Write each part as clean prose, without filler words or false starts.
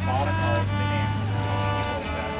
bottom are the names of people that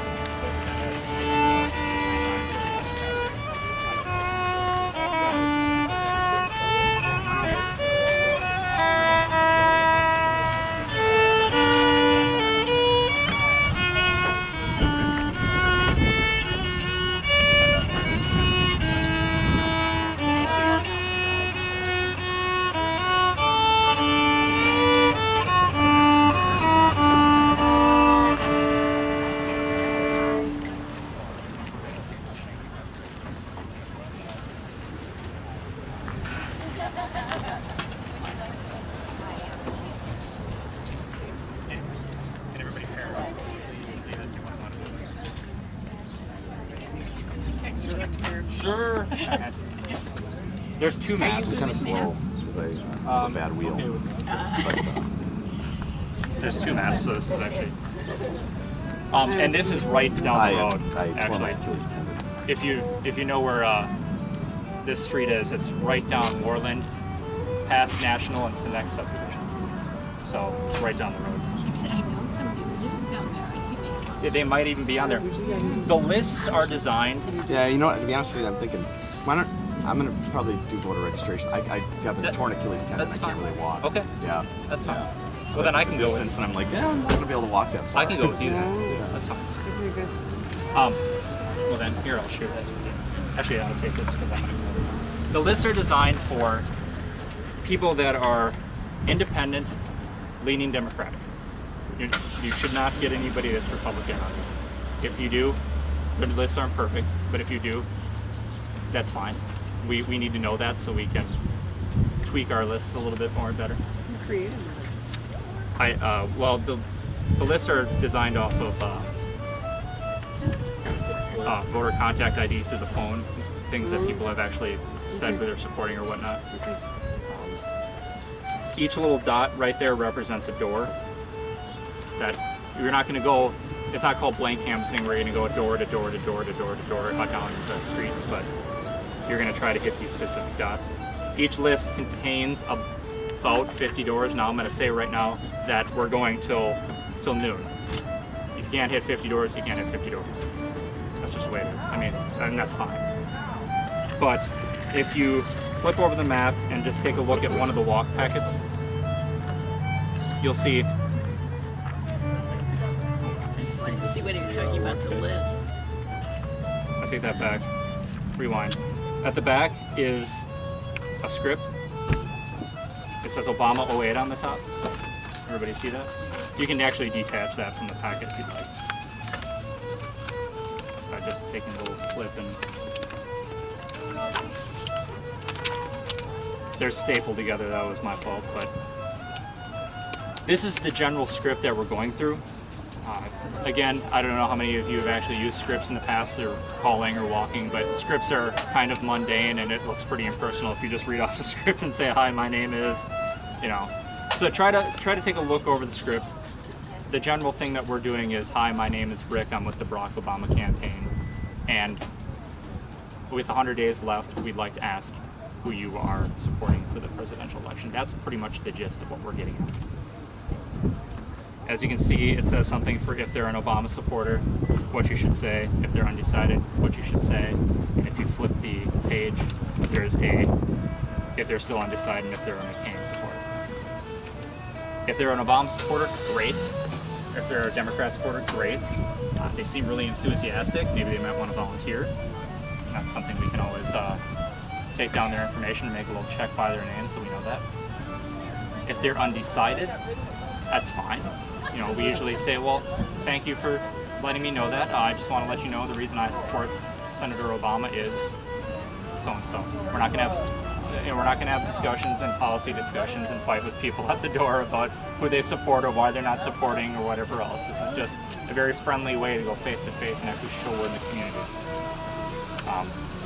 Sure. There's two maps. It's kind of slow because I have a bad wheel. There's two maps, so this is actually. And this is right down the road. Actually, if you know where this street is, it's right down Moreland, past National, and it's the next subdivision. So it's right down the road. Actually, I know somebody who lives down there. I see me. Yeah, they might even be on there. The lists are designed. Yeah, you know what? To be honest with you, I'm thinking, why don't I'm gonna probably do voter registration. I have a torn Achilles tendon. I can't really walk. Okay. Yeah. That's fine. Well, then I can go distance, and I'm like, yeah, I'm not gonna be able to walk that far. I can go with you then. Yeah. That's fine. Very good. Well then, here, I'll share this with you. Actually, I'll take this because I'm gonna go. The lists are designed for people that are independent, leaning Democratic. You should not get anybody that's Republican on this. If you do, the lists aren't perfect, but if you do, that's fine. We need to know that so we can tweak our lists a little bit more better. Who created this? Well, the lists are designed off of voter contact ID through the phone, things that people have actually said who they're supporting or whatnot. Each little dot right there represents a door that you're not going to go. It's not called blank canvassing where you're going to go door to door to door to door to door down the street, but you're going to try to hit these specific dots. Each list contains about 50 doors. Now I'm going to say right now that we're going till noon. If you can't hit 50 doors, you can't hit 50 doors. That's just the way it is. I mean, and that's fine. But if you flip over the map and just take a look at one of the walk packets, you'll see. I just wanted to see what he was talking about, the list. I'll take that back. Rewind. At the back is a script. It says Obama 08 on the top. Everybody see that? You can actually detach that from the packet if you'd like. By just taking a little clip and they're stapled together. That was my fault, but this is the general script that we're going through. Again, I don't know how many of you have actually used scripts in the past or calling or walking, but scripts are kind of mundane and it looks pretty impersonal if you just read off the script and say, hi, my name is, you know. So try to take a look over the script. The general thing that we're doing is, hi, my name is Rick, I'm with the Barack Obama campaign, and with 100 days left, we'd like to ask who you are supporting for the presidential election. That's pretty much the gist of what we're getting at. As you can see, it says something for if they're an Obama supporter, what you should say. If they're undecided, what you should say. And if you flip the page, there's if they're still undecided and if they're a McCain supporter. If they're an Obama supporter, great. If they're a Democrat supporter, great. They seem really enthusiastic. Maybe they might want to volunteer. That's something we can always take down their information and make a little check by their name so we know that. If they're undecided, that's fine. You know, we usually say, well, thank you for letting me know that. I just want to let you know the reason I support Senator Obama is so and so. We're not going to have discussions and policy discussions and fight with people at the door about who they support or why they're not supporting or whatever else. This is just a very friendly way to go face to face and actually show we're in the community.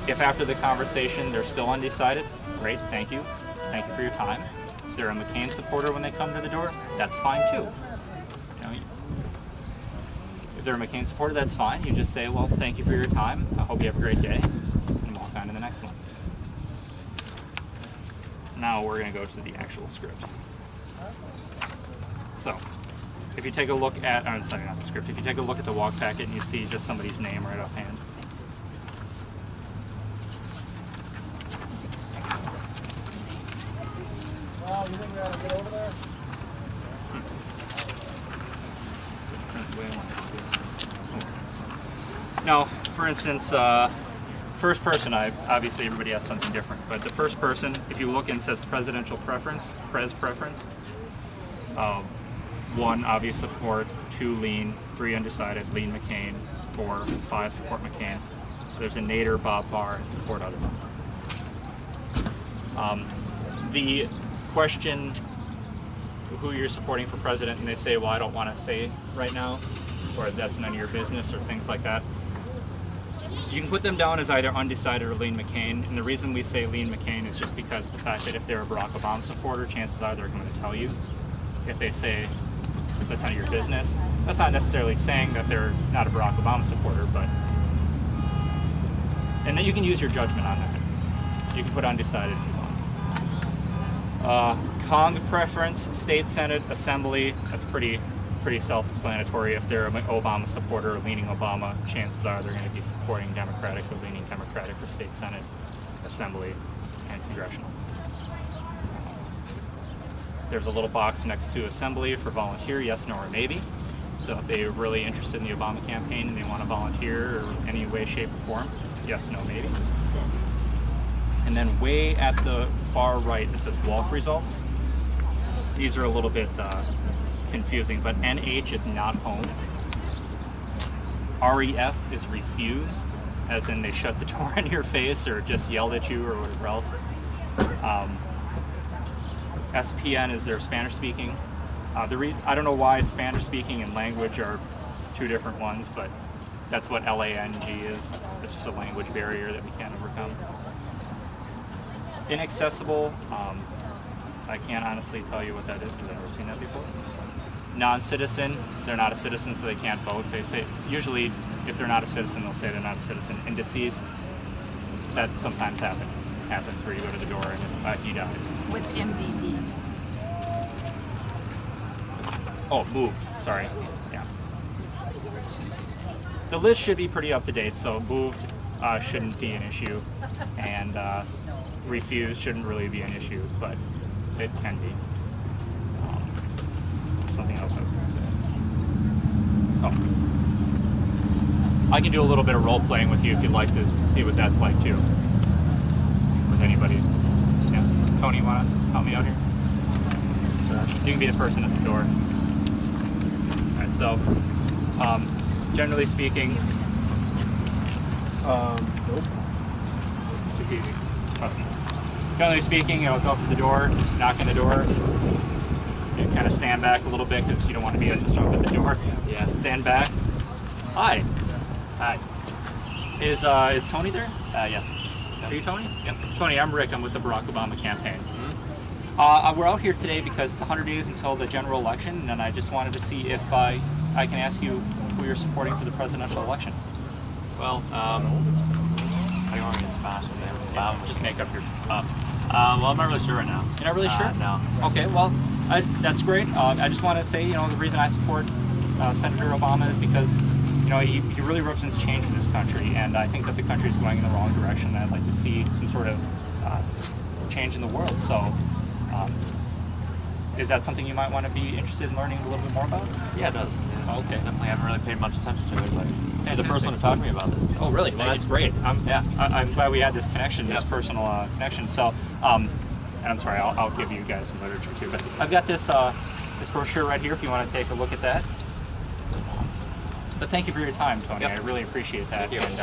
If after the conversation they're still undecided, great, thank you. Thank you for your time. If they're a McCain supporter when they come to the door, that's fine too. You know, if they're a McCain supporter, that's fine. You just say, well, thank you for your time. I hope you have a great day, and walk on to the next one. Now we're going to go to the actual script. So, If you take a look at, I'm sorry, not the script. If you take a look at the walk packet and you see just somebody's name right offhand. Now, for instance, first person, obviously everybody has something different, but the first person, if you look and it says presidential preference, pres preference, 1, obvious support, 2, lean, 3, undecided, lean McCain, 4, 5, support McCain. There's a Nader, Bob Barr, and support other. The question who you're supporting for president, and they say, well, I don't want to say right now, or that's none of your business, or things like that. You can put them down as either undecided or lean McCain, and the reason we say lean McCain is just because the fact that if they're a Barack Obama supporter, chances are they're going to tell you. If they say that's none of your business, that's not necessarily saying that they're not a Barack Obama supporter, but and then you can use your judgment on that. You can put undecided if you want. Cong preference, state, senate, assembly. That's pretty self-explanatory. If they're an Obama supporter or leaning Obama, chances are they're going to be supporting Democratic or leaning Democratic for state, senate, assembly, and congressional. There's a little box next to assembly for volunteer, yes, no, or maybe. So if they're really interested in the Obama campaign and they want to volunteer or any way, shape, or form, yes, no, maybe. And then way at the far right, it says walk results. These are a little bit confusing, but NH is not home. REF is refused, as in they shut the door in your face or just yelled at you or whatever else. SPN is their Spanish speaking. I don't know why Spanish speaking and language are two different ones, but that's what LANG is. It's just a language barrier that we can't overcome. Inaccessible, I can't honestly tell you what that is because I've never seen that before. Non-citizen, they're not a citizen, so they can't vote. They say, usually if they're not a citizen, they'll say they're not a citizen. And deceased, that sometimes happens where you go to the door and it's, he died. What's MVP? Oh, moved, sorry, yeah. The list should be pretty up to date, so moved shouldn't be an issue, and refused shouldn't really be an issue, but it can be. Something else I was going to say. Oh. I can do a little bit of role playing with you if you'd like to see what that's like too. With anybody. Yeah. Tony, you want to help me out here? You can be the person at the door. Alright, so generally speaking, Nope. it's easy. Okay. Generally speaking, go up to the door, knock on the door. You kind of stand back a little bit because you don't want to be just jump at the door. Yeah. Stand back. Hi. Hi. Is Tony there? Yes. Are you Tony? Yep. Tony, I'm Rick. I'm with the Barack Obama campaign. Mm-hmm. We're out here today because it's 100 days until the general election, and I just wanted to see if I can ask you who you're supporting for the presidential election. Well, how do you want me to Spanish? Just make up your. Well, I'm not really sure right now. You're not really sure? No. Okay, well, that's great. I just want to say, the reason I support Senator Obama is because, he really represents change in this country, and I think that the country is going in the wrong direction, and I'd like to see some sort of change in the world. So, is that something you might want to be interested in learning a little bit more about? Yeah, it does. Yeah. Okay. Definitely haven't really paid much attention to it, but you're the Fantastic. first one to talk to me about this. Oh, really? Well, that's great. I'm glad we had this connection, this Yep. personal connection. So, and I'm sorry, I'll give you guys some literature too. But I've got this brochure right here if you want to take a look at that. But thank you for your time, Tony. Yep. I really appreciate that. Thank you. And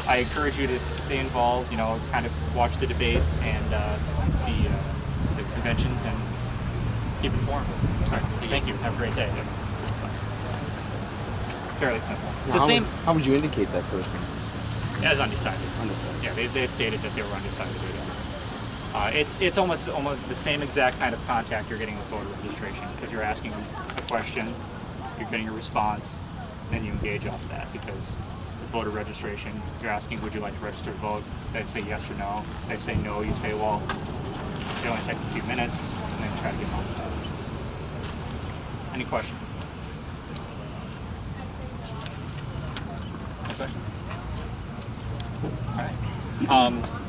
I encourage you to stay involved. Kind of watch the debates and the conventions and keep informed. Sorry. Thank you. Have a great day. It's fairly simple. It's the same. How would you indicate that person? As undecided. Undecided. Yeah, they stated that they were undecided. It's almost the same exact kind of contact you're getting with voter registration because you're asking a question, you're getting a response, then you engage off that because with voter registration, you're asking would you like to register to vote? They say yes or no. They say no, you say well, it only takes a few minutes, and then you try to get on with that. Any questions? questions? All right.